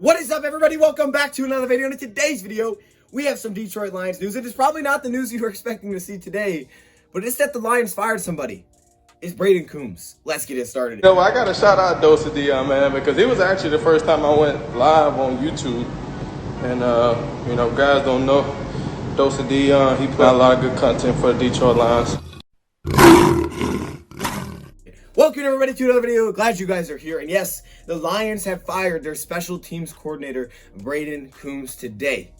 What is up, everybody? Welcome back to another video. In today's video, we have some Detroit Lions news. It is probably not the news you were expecting to see today, but it's that the Lions fired somebody. It's Brayden Coombs. Let's get it started. I got to shout out DoseOfDion, man, because it was actually the first time I went live on YouTube. And, guys don't know DoseOfDion. He put out a lot of good content for the Detroit Lions. Welcome everybody to another video. Glad you guys are here. And yes, the Lions have fired their special teams coordinator, Brayden Coombs, today.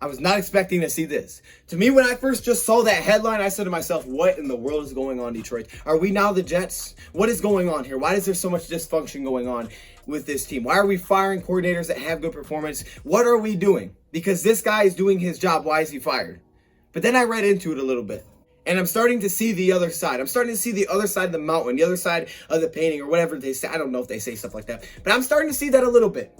I was not expecting to see this. To me, when I first just saw that headline, I said to myself, what in the world is going on, Detroit? Are we now the Jets? What is going on here? Why is there so much dysfunction going on with this team? Why are we firing coordinators that have good performance? What are we doing? Because this guy is doing his job. Why is he fired? But then I read into it a little bit. And I'm starting to see the other side. I'm starting to see the other side of the mountain, the other side of the painting, or whatever they say. I don't know if they say stuff like that. But I'm starting to see that a little bit.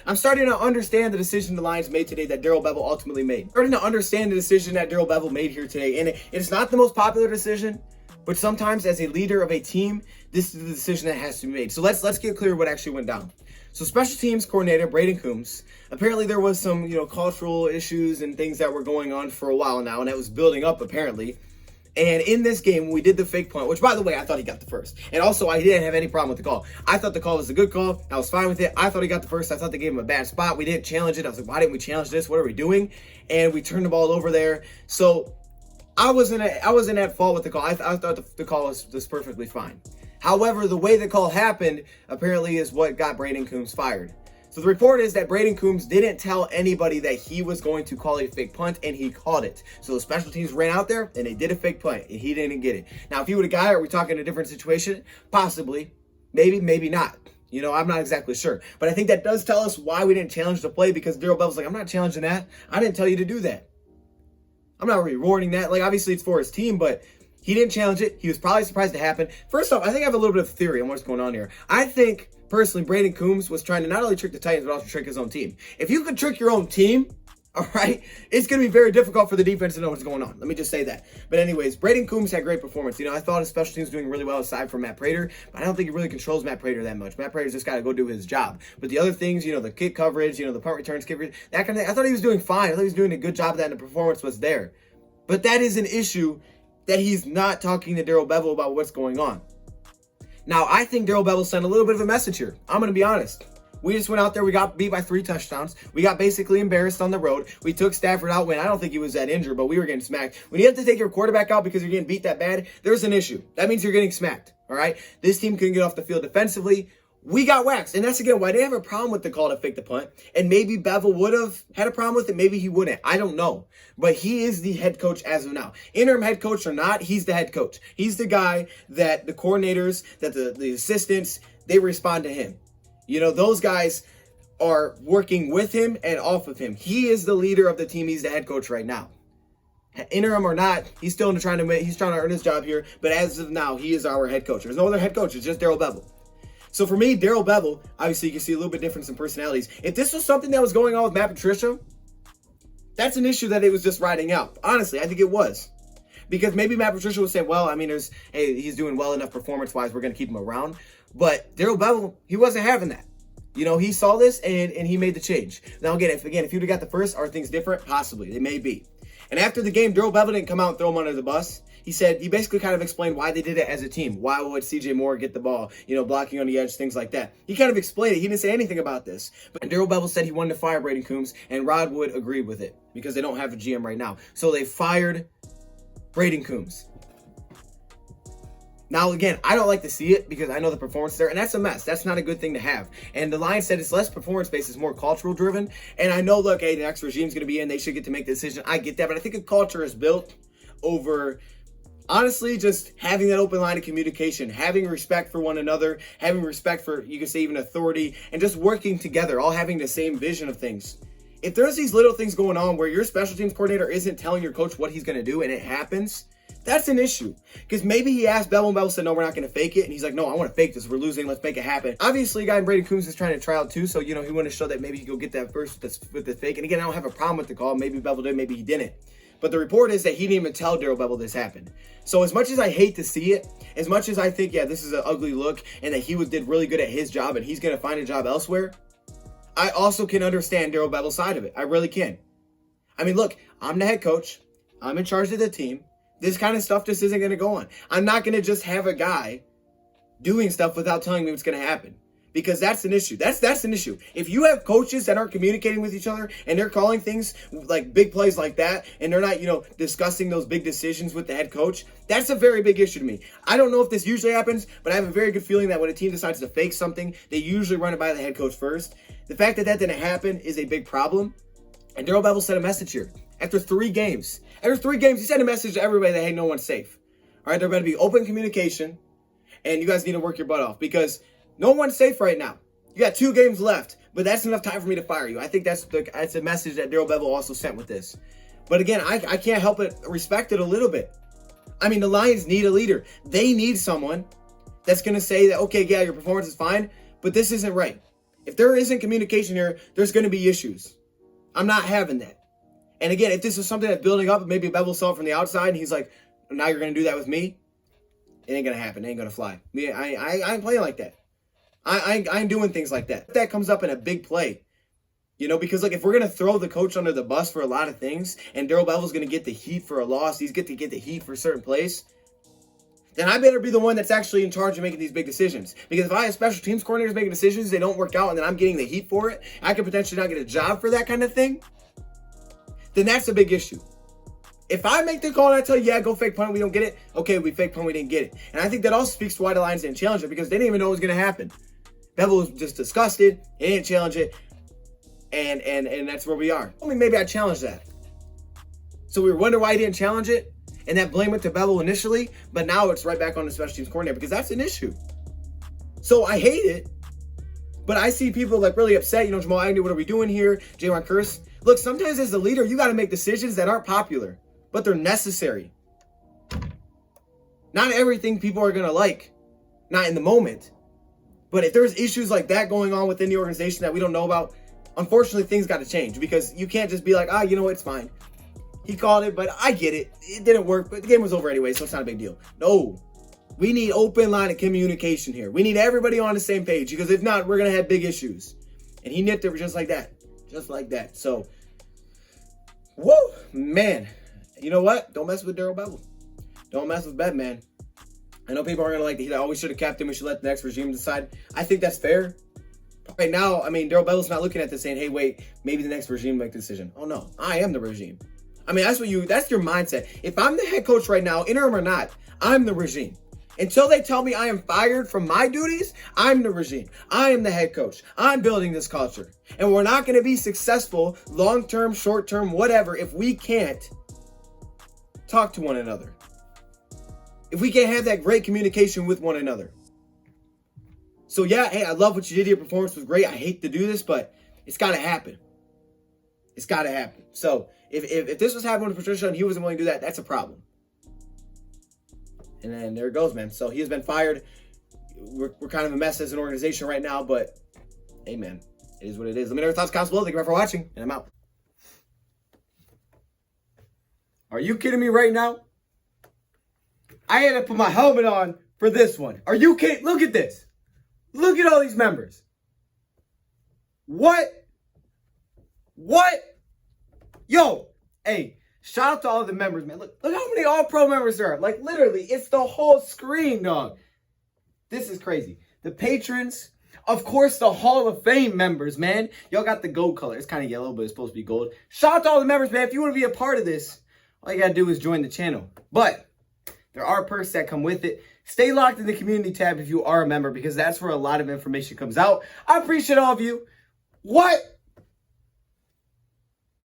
I'm starting to understand the decision the Lions made today that Bevell ultimately made. I'm starting to understand the decision that Bevell made here today. And it's not the most popular decision, but sometimes as a leader of a team, this is the decision that has to be made. So let's get clear what actually went down. So special teams coordinator Brayden Coombs, apparently there was some, cultural issues and things that were going on for a while now, and that was building up apparently. And in this game, when we did the fake punt, which, by the way, I thought he got the first. And also, I didn't have any problem with the call. I thought the call was a good call. I was fine with it. I thought he got the first. I thought they gave him a bad spot. We didn't challenge it. I was like, why didn't we challenge this? What are we doing? And we turned the ball over there. So I wasn't at fault with the call. I thought the call was perfectly fine. However, the way the call happened apparently is what got Brayden Coombs fired. So the report is that Brayden Coombs didn't tell anybody that he was going to call a fake punt, and he called it. So the special teams ran out there, and they did a fake punt, and he didn't get it. Now, if he would have got it, are we talking a different situation? Possibly. Maybe, maybe not. I'm not exactly sure. But I think that does tell us why we didn't challenge the play, because Bevell's like, I'm not challenging that. I didn't tell you to do that. I'm not rewarding that. Obviously, it's for his team, but he didn't challenge it. He was probably surprised it happened. First off, I think I have a little bit of theory on what's going on here. I think, personally, Brayden Coombs was trying to not only trick the Titans, but also trick his own team. If you could trick your own team, all right, it's going to be very difficult for the defense to know what's going on. Let me just say that. But anyways, Brayden Coombs had great performance. I thought his special teams doing really well aside from Matt Prater, but I don't think he really controls Matt Prater that much. Matt Prater's just got to go do his job. But the other things, the kick coverage, the punt returns, kick coverage, that kind of thing, I thought he was doing fine. I thought he was doing a good job of that, and the performance was there. But that is an issue that he's not talking to Bevell about what's going on. Now, I think Bevell sent a little bit of a message here. I'm going to be honest. We just went out there. We got beat by 3 touchdowns. We got basically embarrassed on the road. We took Stafford out when I don't think he was that injured, but we were getting smacked. When you have to take your quarterback out because you're getting beat that bad, there's an issue. That means you're getting smacked, all right? This team couldn't get off the field defensively. We got waxed. And that's, again, why they have a problem with the call to fake the punt. And maybe Bevell would have had a problem with it. Maybe he wouldn't. I don't know. But he is the head coach as of now. Interim head coach or not, he's the head coach. He's the guy that the coordinators, that the assistants, they respond to him. Those guys are working with him and off of him. He is the leader of the team. He's the head coach right now. Interim or not, he's still trying to earn his job here. But as of now, he is our head coach. There's no other head coach. It's just Bevell. So for me, Bevell, obviously you can see a little bit difference in personalities. If this was something that was going on with Matt Patricia, that's an issue that it was just riding out. Honestly, I think it was. Because maybe Matt Patricia would say, well, he's doing well enough performance-wise, we're going to keep him around. But Bevell, he wasn't having that. He saw this and he made the change. Now, again, if you'd have got the first, are things different? Possibly. They may be. And after the game, Bevell didn't come out and throw him under the bus. He basically kind of explained why they did it as a team. Why would CJ Moore get the ball, blocking on the edge, things like that. He kind of explained it. He didn't say anything about this. But Bevell said he wanted to fire Brayden Coombs, and Rod Wood agreed with it because they don't have a GM right now. So they fired Brayden Coombs. Now, again, I don't like to see it because I know the performance there, and that's a mess. That's not a good thing to have. And the Lions said it's less performance-based, it's more cultural-driven. And I know, look, hey, the next regime's going to be in. They should get to make the decision. I get that, but I think a culture is built over, honestly, just having that open line of communication, having respect for one another, having respect for, you could say, even authority, and just working together, all having the same vision of things. If there's these little things going on where your special teams coordinator isn't telling your coach what he's going to do, and it happens, that's an issue. Because maybe he asked Bevell, and Bevell said, no, we're not going to fake it. And he's like, no, I want to fake this. We're losing. Let's make it happen. Obviously, a guy in Brayden Coombs is trying to try out too. So, he wanted to show that maybe he could go get that first with the fake. And again, I don't have a problem with the call. Maybe Bevell did, maybe he didn't. But the report is that he didn't even tell Bevell this happened. So as much as I hate to see it, as much as I think, yeah, this is an ugly look and that he did really good at his job and he's going to find a job elsewhere, I also can understand Darrell Bevell's side of it. I really can. I mean, look, I'm the head coach. I'm in charge of the team. This kind of stuff just isn't going to go on. I'm not going to just have a guy doing stuff without telling me what's going to happen. Because that's an issue. That's an issue. If you have coaches that aren't communicating with each other and they're calling things like big plays like that and they're not, discussing those big decisions with the head coach, that's a very big issue to me. I don't know if this usually happens, but I have a very good feeling that when a team decides to fake something, they usually run it by the head coach first. The fact that that didn't happen is a big problem. And Darrell Bevell sent a message here. After 3 games, he sent a message to everybody that, hey, no one's safe. All right, there better be open communication, and you guys need to work your butt off because no one's safe right now. You got 2 games left, but that's enough time for me to fire you. I think that's a message that Darrell Bevell also sent with this. But again, I can't help but respect it a little bit. I mean, the Lions need a leader. They need someone that's going to say that, okay, yeah, your performance is fine, but this isn't right. If there isn't communication here, there's going to be issues. I'm not having that. And again, if this is something that's building up, maybe Bevell saw it from the outside, and he's like, now you're going to do that with me? It ain't going to happen. It ain't going to fly. I ain't playing like that. I ain't doing things like that. If that comes up in a big play, because if we're going to throw the coach under the bus for a lot of things, and Darrell Bevell's going to get the heat for a loss, he's going to get the heat for certain plays, then I better be the one that's actually in charge of making these big decisions. Because if I have special teams coordinators making decisions, they don't work out, and then I'm getting the heat for it, I could potentially not get a job for that kind of thing, then that's a big issue. If I make the call and I tell you, yeah, go fake punt, we don't get it, okay, we fake punt, we didn't get it. And I think that also speaks to why the Lions didn't challenge it, because they didn't even know what was going to happen. Bevell was just disgusted, he didn't challenge it, and that's where we are. Only maybe I challenged that. So we were wondering why he didn't challenge it, and that blame went to Bevell initially, but now it's right back on the special teams coordinator, because that's an issue. So I hate it, but I see people really upset, Jamal Agnew, what are we doing here? Jayron Kearse. Look, sometimes as a leader, you got to make decisions that aren't popular, but they're necessary. Not everything people are going to like, not in the moment. But if there's issues like that going on within the organization that we don't know about, unfortunately, things got to change, because you can't just be like, it's fine. He called it, but I get it. It didn't work, but the game was over anyway, so it's not a big deal. No, we need open line of communication here. We need everybody on the same page, because if not, we're going to have big issues. And he nipped it just like that. Just like that. So, whoa, man. You know what? Don't mess with Darrell Bevell. Don't mess with Bev, man. I know people are going to like that. We should have kept him. We should let the next regime decide. I think that's fair. Right now, Darrell Bevell's not looking at this saying, hey, wait, maybe the next regime make the decision. Oh, no. I am the regime. That's your mindset. If I'm the head coach right now, interim or not, I'm the regime. Until they tell me I am fired from my duties, I'm the regime. I am the head coach. I'm building this culture. And we're not going to be successful, long-term, short-term, whatever, if we can't talk to one another. If we can't have that great communication with one another. So yeah, hey, I love what you did. Your performance was great. I hate to do this, but it's got to happen. It's got to happen. So if this was happening with Patricia and he wasn't willing to do that, that's a problem. And then there it goes, man. So he has been fired. We're kind of a mess as an organization right now, but hey, man, it is what it is. Let me know your thoughts, comments below. Thank you for watching, and I'm out. Are you kidding me right now? I had to put my helmet on for this one. Are you kidding? Look at this. Look at all these members. What? Yo, hey, shout out to all the members, man. Look how many All-Pro members there are. Literally, it's the whole screen, dog. This is crazy. The patrons, of course, the Hall of Fame members, man. Y'all got the gold color. It's kind of yellow, but it's supposed to be gold. Shout out to all the members, man. If you want to be a part of this, all you got to do is join the channel. But there are perks that come with it. Stay locked in the community tab if you are a member, because that's where a lot of information comes out. I appreciate all of you. What?